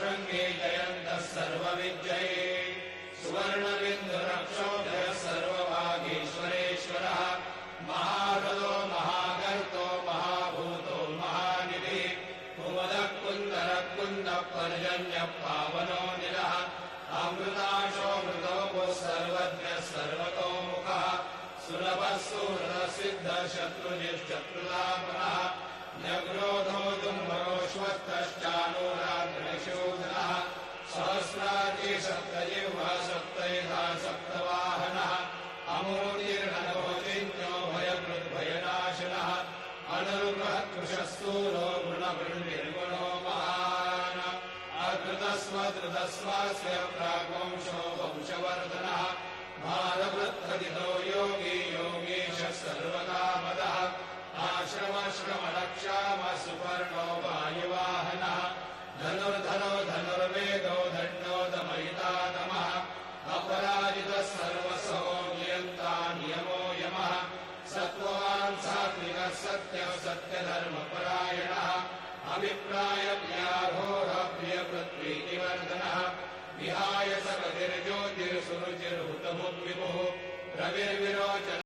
शृङ्गे जयन्तः सर्वविजये सुवर्णबिन्दुरक्षोभ्यः सर्ववागीश्वरेश्वरः महारथो महागर्तो महाभूतो महानिधिः कुमुदः कुन्दरः कुन्दः पर्जन्यः पावनो निलः अमृताशोऽमृतोपो सर्वज्ञः सर्वतोमुखः सुलभः सुहृदः सिद्धः शत्रुजिश्शत्रुतापनः न्यग्रोधो दुर्मरोऽश्वत्थश्चानूराग्निशूदनः सहस्राजी सप्तजिह्वः सप्तैधा सप्तवाहनः अमूर्तिर्नभोचिन्त्यो भयकृद्भयनाशनः अनुर्बृहत्कृशस्तूलो गुणवृन्निर्गुणो महान् अकृतस्वधृतस्वास्य प्राग्वंशो वंशवर्धनः भारवृद्धदितो योगी योगीशः सर्वकामदः आश्रमश्रमणक्षामः सुपर्णो वायुवाहनः धनुर्धरो धनुर्वेदो दण्डो दमयितातमः अपराजितः सर्वसो नियन्ता नियमो यमः सत्त्ववान् सात्विकः सत्यः सत्यधर्मपरायणः अभिप्रायव्याघोरः प्रियपृथ्वीतिवर्धनः विहाय सकतिर्ज्योतिर्सुरुचिर्हुतभुग्विभुः रविर्विरोचनः